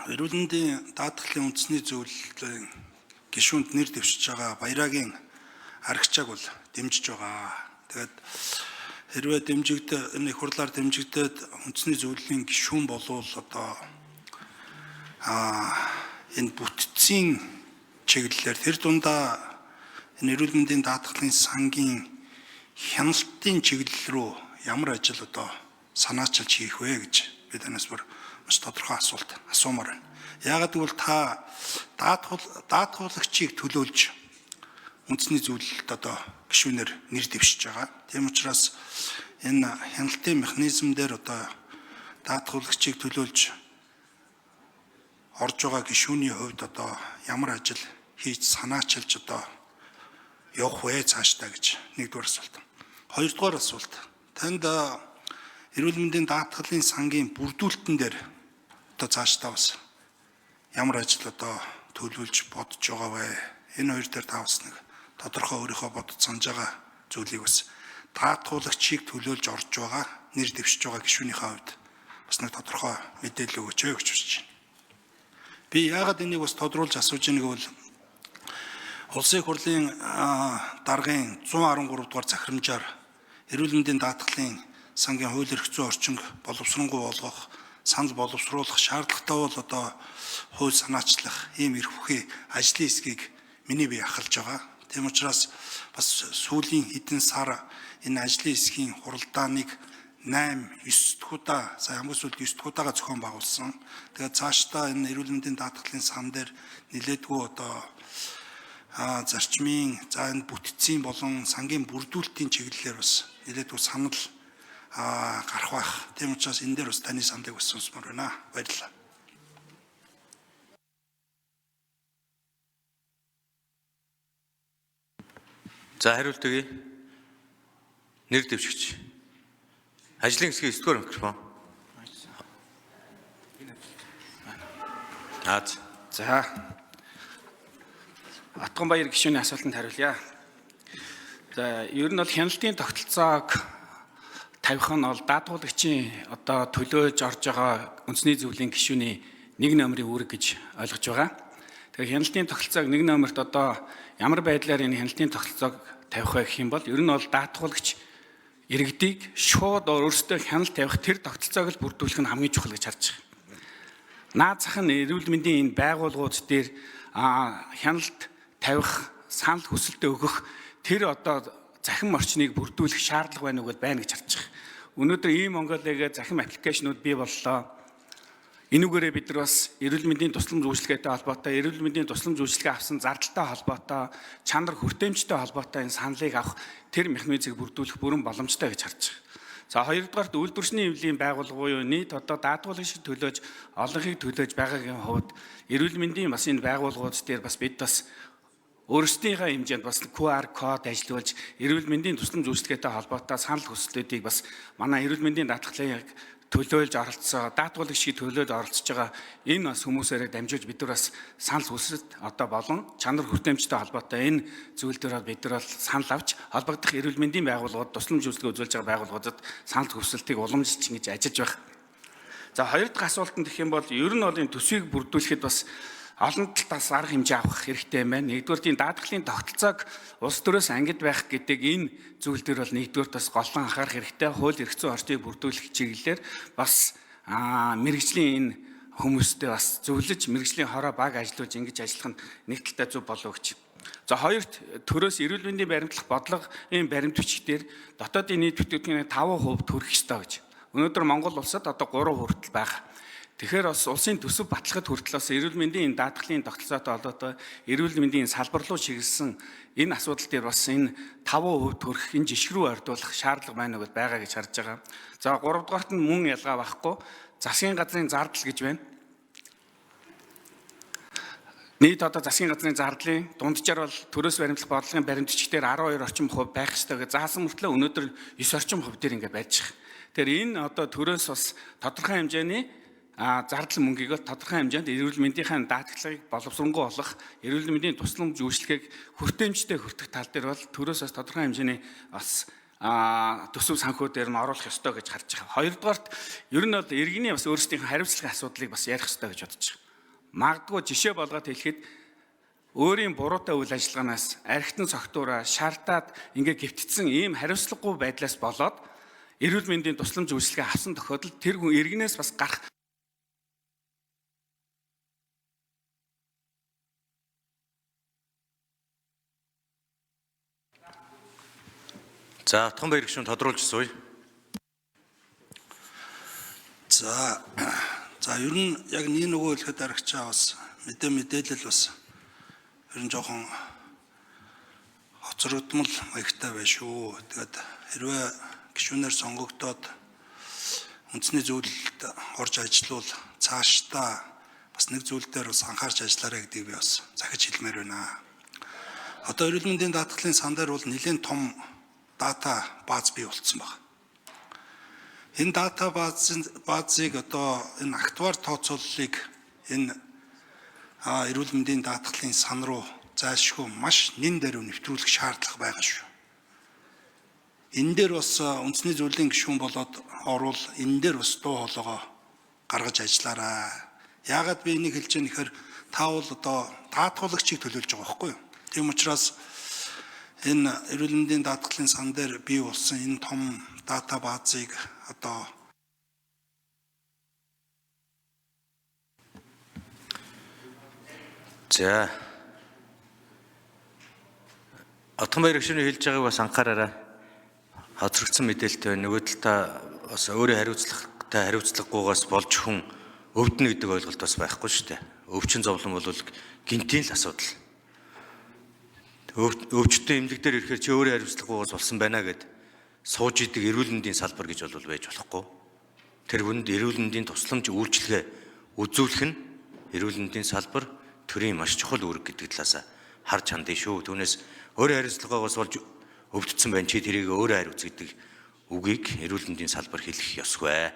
Эрүүл мэндийн даатгалын үндэсний зөвлөлийн гишүүнд нэр дэвшиж байгаа Баярагийн аргачааг бол дэмжиж байгаа. Тэгээд хэрвээ энэ их хурлаар дэмжигдээд үндэсний зөвлөлийн гишүүн болвол одоо энэ бүтцийн чиглэлээр тэр дундаа энэ эрүүл мэндийн даатгалын сангийн хяналтын чиглэл рүү ямар ажил одоо санаачилж хийх вэ гэж би танаас бүр маш тодорхой асуулт асуумаар байна. Яагаад гэвэл та даатгуулагчийг төлөөлж үндэсний зөвлөлд одоо гишүүнээр нэр дэвшиж байгаа. Тийм учраас энэ хяналтын механизм дээр одоо даатгуулагчийг төлөөлж орж байгаа гишүүний хувьд одоо ямар ажил хийж санаачилж одоо явах вэ цаашдаа гэж нэгдүгээр асуулт. Хоёрдугаар асуулт. Танд эрүүл мэндийн даатгалын сангийн бүрдүүлэлтэн дээр одоо цаашдаа бас ямар ажил одоо төлөвлөж бодож байгаа вэ? Энэ хоёр дээр та бас нэг тодорхой өөрийнхөө бодож санаж байгаа зүйлийг бас даатгуулагчийг төлөөлж орж байгаа, нэр дэвшиж байгаа гишүүнийхээ хувьд бас нэг тодорхой мэдээлэл өгөөч гэж хүсэж байна. Би яагаад энийг бас тодруулж асууж байгааг бол Улсын хурлын даргын 113 дугаар захирамжаар эрүүл мэндийн даатгалын сангийн хууль эрх зүйн орчинг боловсронгуй болгох, санал боловсруулах шаардлагатай бол одоо хууль санаачлах ийм эрх бүхий ажлын хэсгийг миний бие ахалж байгаа. Тийм учраас бас сүүлийн хэдэн сар энэ ажлын хэсгийн хуралдааныг 8-9 дахь удаа хамгийн сүүлд 9 дахь удаага зохион байгуулсан. Тэгээд цаашдаа энэ эрүүл мэндийн даатгалын сан дээр нэлээдгүй одоо зарчмын энэ бүтцийн болон сангийн бүрдүүлэлтийн чиглэлээр бас нэлээдгүй санал гарах байх. Тийм учраас энэ дээр бас таны саналыг бас сонсмоор байна. Баярлалаа. За хариулт өгье. Нэр дэвшигч. Ажлын хэсгийн 9-р микрофон. За. Атганбаяр гишүүний асуултанд хариулъя. За, ер нь бол хяналтын тогтолцоог тавих нь бол даатгуулагчийн одоо төлөөж орж байгаа үндэсний зөвлөлийн гишүүний 1 номерын үүрэг гэж ойлгож байгаа. Тэгэхээр хяналтын тогтолцоог 1 номерт одоо ямар байдлаар энэ хяналтын тогтолцоог тавих вэ гэх юм бол ер нь бол даатгуулагч иргэдийг шууд өөрсдөө хяналт тавих тэр тогтолцоог л бүрдүүлэх нь хамгийн чухал гэж харж байгаа. Наад зах нь эрүүл мэндийн энэ байгууллагууд дээр хяналт тавих, санал хүсэлтээ өгөх тэр одоо захин орчныг бүрдүүлэх шаардлага байна уу гэж харж байгаа. Өнөөдөр ийм Монголиагийн захин аппликейшнууд бий боллоо. Энүүгээрээ бид нар бас эрүүл мэндийн тусламж үйлчилгээтэй холбоотой, эрүүл мэндийн тусламж үйлчилгээ авсан зардалтай холбоотой, чанар хүртээмжтэй холбоотой энэ саналыг авах тэр механизмыг бүрдүүлэх бүрэн боломжтой гэж харж байгаа. За хоёрдугаарт үйлдвэрчний эвлийн байгууллага буюу нийт одоо даатгуулагчид төлөөж, олонхийг төлөөж байгаагийн хувьд эрүүл мэндийн бас энэ байгууллагууд дээр бас бид бас өөрсдийнхээ хэмжээнд бас QR код ажиллуулж эрүүл мэндийн тусламж үйлчилгээтэй холбоотой санал хүслүүдийг бас манай эрүүл мэндийн даатгалыг төлөөлж оролцсон, даатгуулагчид төлөөд оролцож байгаа энэ бас хүмүүсээрээ дамжуулж бид нар бас санал хүсэлт одоо болон чанар хүртээмжтэй холбоотой энэ зүйл дээр бид нар бол санал авч холбогдох эрүүл мэндийн байгууллагууд тусламж үйлчилгээ үзүүлж байгаа байгууллагуудад санал хүсэлтийг уламжилж ингэж ажиллаж байгаа. За хоёр дахь асуултанд гэх юм бол ер нь бол энэ төсвийг бүрдүүлэхэд бас олон талаас арга хэмжээ авах хэрэгтэй юм байна. Нэгдүгээр тийм даатгалын тогтолцоог улс төрөөс ангид байх гэдэг энэ зүйл дээр бол нэгдүгээр бас голлон анхаарах хэрэгтэй. Хууль эрх зүйн орчныг бүрдүүлэх чиглэлээр бас мэргэжлийн энэ хүмүүстэй бас зөвлөж мэргэжлийн хороо баг ажиллуулж ингэж ажиллах нь нэг талтай зөв болов гэж. За хоёрт төрөөс эрүүл мэндийн баримтлах бодлого энэ баримт бичгээр дотоодын нийт бүтээгдэхүүний 5% төрөх ёстой гэж. Өнөөдөр Монгол улсад одоо 3% хүртэл байгаа. Тэгэхээр бас улсын төсөв баталгад хүртэл бас эрүүл мэндийн даатгалын тогтолцоотой холбоотой эрүүл мэндийн салбар руу чиглэсэн энэ асуудал дээр бас энэ 5% төрөх энэ жишг рүү ордуулах шаардлага байна гэж байгаа гэж харж байгаа. За 3 дугаарт нь мөн ялгаа байхгүй засгийн газрын зардал гэж байна. Нийт одоо засгийн газрын зардлын дунджаар бол төрөөс баримтлах бодлогын баримт бичгээр 12 орчим хувь байх ёстой гэж заасан мөртлөө өнөөдөр 9 орчим хувь дээр ингэ байж байгаа. Тэгэхээр энэ одоо төрөөс бас тодорхой хэмжээний зардал мөнгийг тодорхой хэмжээнд эрүүл мэндийн даатгалыг боловсронгуй болох эрүүл мэндийн тусламж үйлчилгээг хүртээмжтэй хүртэх тал дээр бол төрөөс бас тодорхой хэмжээний бас төсөв санхүү дээр нь оруулах ёстой гэж харж байгаа. Хоёрдугаарт ер нь бол иргэний бас өөрсдийн хариуцлагын асуудлыг бас ярих ёстой гэж бодож байгаа. Магадгүй жишээ болгоод хэлэхэд өөрийн буруутай үйл ажиллагаанаас архитан цогтуураа шаардаад ингээ гэгтцсэн ийм хариуцлагагүй байдлаас болоод эрүүл мэндийн тусламж үйлчилгээ авсан тохиолдолд тэр хүн иргэнээс бас гарах За Отгонбаяр гишүүн тодруулж асууя. За ер нь яг нэг нөгөө хэлэхэд аргачлаа бас мэдээлэл бас ер нь жоохон хоцрогдмол маягтай байна шүү. Тэгээд хэрвээ гишүүнээр сонгогдоод үндэсний зөвлөлд орж ажиллавал цаашдаа бас нэг зүйл дээр бас анхаарч ажиллаарай гэдгийг би бас захиж хэлмээр байна. Одоо эрүүл мэндийн даатгалын сан дээр бол нэлээд том дата бааз бий болцсон байна. Энэ дата баазыг одоо энэ актуар тооцооллыг энэ эрүүл мэндийн даатгалын сан руу зайлшгүй маш нэн дээр нэвтрүүлэх шаардлага байгаа шүү. Энэ дээр бас үндэсний зөвлөлийн гишүүн болоод орвол энэ дээр бас дуу хоолойгоо гаргаж ажиллаарай. Яагаад би энийг хэлж байгаа нэхэр та бол одоо даатгуулагчийг төлөөлж байгаа байхгүй юу? Тийм учраас энэ эрүүл мэндийн даатгалын сан дээр бий болсон энэ том дата баазыг одоо За Отгонбаяр гишүүний хэлж байгааг бас анхаараарай. Хоцрогдсон мэдээлэлтэй нөгөө талдаа бас өөрөө хариуцлагагүйгаас болж хүн өвднө гэдэг ойлголт бас байхгүй шүү дээ. Өвчин зовлон бол гинтийн л асуудал. Өвчтөй эмнэлэг дээр ирэхээр чи өөрөө хариуцлагагүйгаас болсон байна гэд сууж идэг эрүүл мэндийн салбар гэж бол байж болохгүй. Тэр хүнд эрүүл мэндийн тусламж үйлчилгээ үзүүлэх нь эрүүл мэндийн салбар төрийн маш чухал үүрэг гэдэг талаас харж хандъя шүү. Түүнээс өөрөө хариуцлагагүйгаас болж өвдсөн байна чи тэрийг өөрөө хариуц гэдэг үгийг эрүүл мэндийн салбар хэлэх ёсгүй.